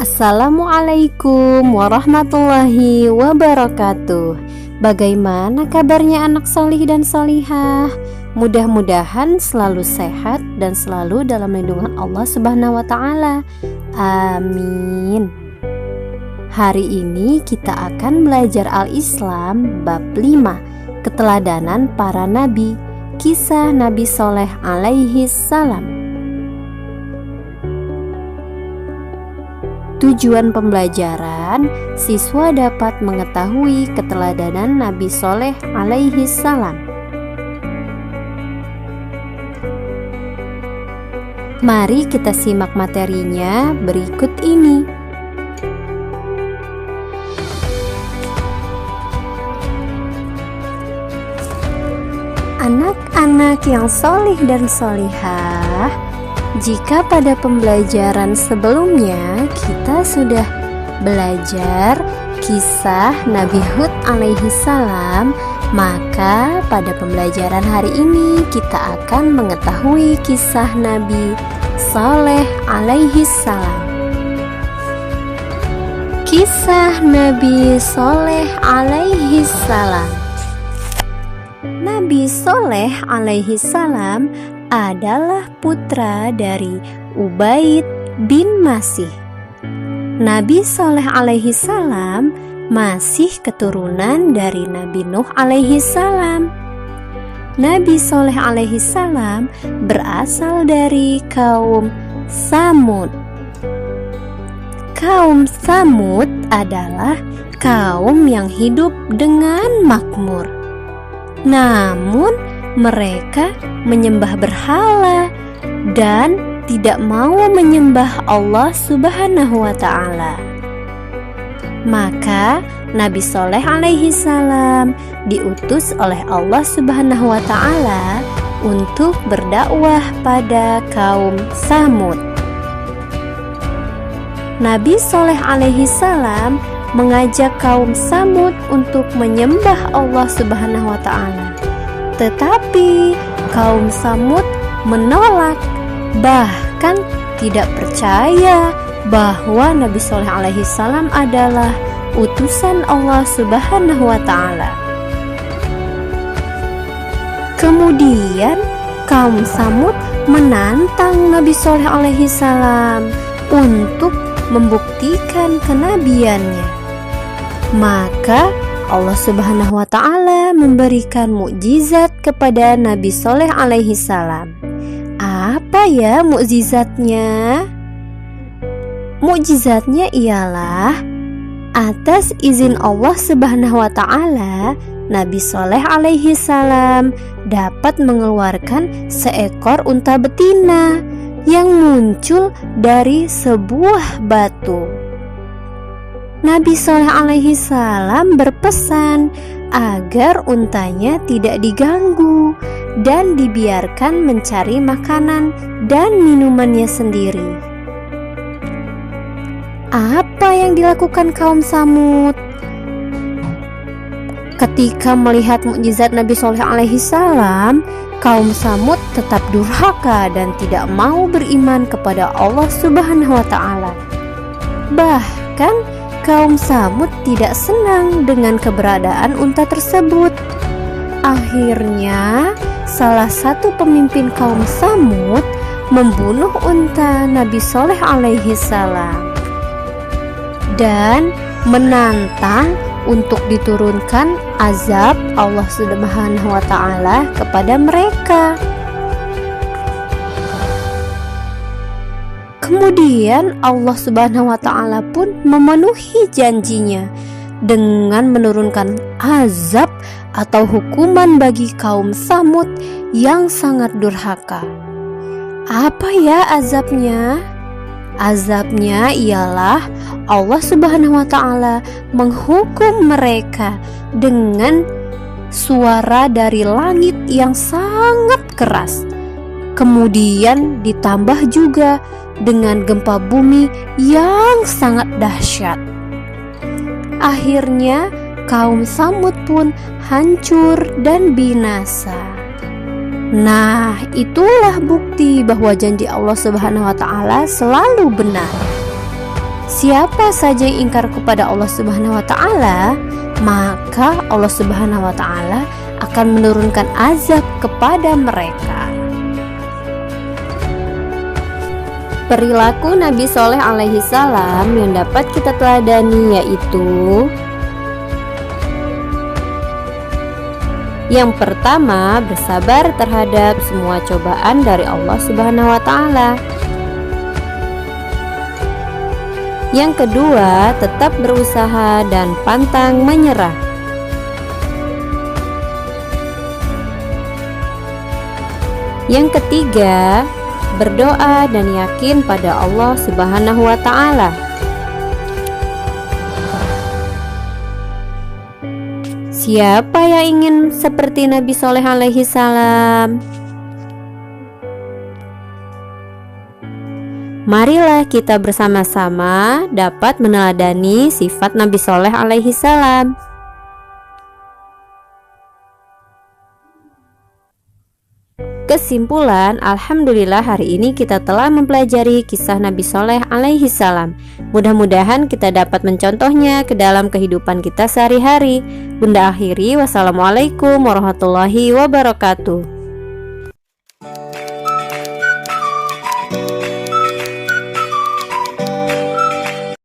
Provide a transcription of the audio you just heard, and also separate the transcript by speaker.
Speaker 1: Assalamualaikum warahmatullahi wabarakatuh. Bagaimana kabarnya anak solih dan solihah? Mudah-mudahan selalu sehat dan selalu dalam lindungan Allah Subhanahu wa Ta'ala. Amin. Hari ini kita akan belajar Al-Islam bab 5, keteladanan para nabi, kisah Nabi Soleh alaihi salam. Tujuan pembelajaran, siswa dapat mengetahui keteladanan Nabi Soleh alaihi salam. Mari kita simak materinya berikut ini. Anak-anak yang solih dan solihah, jika pada pembelajaran sebelumnya kita sudah belajar kisah Nabi Hud alaihi salam, maka pada pembelajaran hari ini kita akan mengetahui kisah Nabi Soleh alaihi salam. Kisah Nabi Soleh alaihi salam. Nabi Soleh alaihi salam adalah putra dari Ubaid bin Masih. Nabi Soleh alaihi salam masih keturunan dari Nabi Nuh alaihi salam. Nabi Soleh alaihi salam berasal dari kaum Tsamud. Kaum Tsamud adalah kaum yang hidup dengan makmur. Namun mereka menyembah berhala dan tidak mau menyembah Allah Subhanahu wa Ta'ala. Maka Nabi Soleh alaihi salam diutus oleh Allah Subhanahu wa Ta'ala untuk berdakwah pada kaum Tsamud. Nabi Soleh alaihi salam mengajak kaum Tsamud untuk menyembah Allah Subhanahu wa Ta'ala. Tetapi kaum Tsamud menolak, bahkan tidak percaya bahwa Nabi Soleh alaihi salam adalah utusan Allah Subhanahu wa Ta'ala. Kemudian kaum Tsamud menantang Nabi Soleh alaihi salam untuk membuktikan kenabiannya. Maka Allah Subhanahu wa Ta'ala memberikan mukjizat kepada Nabi Soleh alaihi salam. Apa ya mukjizatnya? Mukjizatnya ialah atas izin Allah Subhanahu wa Ta'ala, Nabi Soleh alaihi salam dapat mengeluarkan seekor unta betina yang muncul dari sebuah batu. Nabi Soleh alaihi salam berpesan agar untanya tidak diganggu dan dibiarkan mencari makanan dan minumannya sendiri. Apa yang dilakukan kaum Tsamud? Ketika melihat mukjizat Nabi Soleh alaihi salam, kaum Tsamud tetap durhaka dan tidak mau beriman kepada Allah Subhanahu wa Ta'ala. Bahkan kaum Tsamud tidak senang dengan keberadaan unta tersebut. Akhirnya, salah satu pemimpin kaum Tsamud membunuh unta Nabi Soleh alaihi salam dan menantang untuk diturunkan azab Allah Subhanahu wa Ta'ala kepada mereka. Kemudian Allah Subhanahu wa Ta'ala pun memenuhi janjinya dengan menurunkan azab atau hukuman bagi kaum Tsamud yang sangat durhaka. Apa ya azabnya? Azabnya ialah Allah Subhanahu wa Ta'ala menghukum mereka dengan suara dari langit yang sangat keras. Kemudian ditambah juga dengan gempa bumi yang sangat dahsyat. Akhirnya kaum Tsamud pun hancur dan binasa. Nah, itulah bukti bahwa janji Allah Subhanahu wa Ta'ala selalu benar. Siapa saja yang ingkar kepada Allah Subhanahu wa taala, maka Allah Subhanahu wa taala akan menurunkan azab kepada mereka. Perilaku Nabi Shaleh alaihi salam yang dapat kita teladani yaitu: yang pertama, bersabar terhadap semua cobaan dari Allah Subhanahu wa taala. Yang kedua, tetap berusaha dan pantang menyerah. Yang ketiga, berdoa dan yakin pada Allah Subhanahu wa taala. Siapa yang ingin seperti Nabi Shaleh alaihi salam? Marilah kita bersama-sama dapat meneladani sifat Nabi Shaleh alaihi salam. Kesimpulan, alhamdulillah hari ini kita telah mempelajari kisah Nabi Shaleh alaihi salam. Mudah-mudahan kita dapat mencontohnya ke dalam kehidupan kita sehari-hari. Bunda akhiri, wassalamualaikum warahmatullahi wabarakatuh.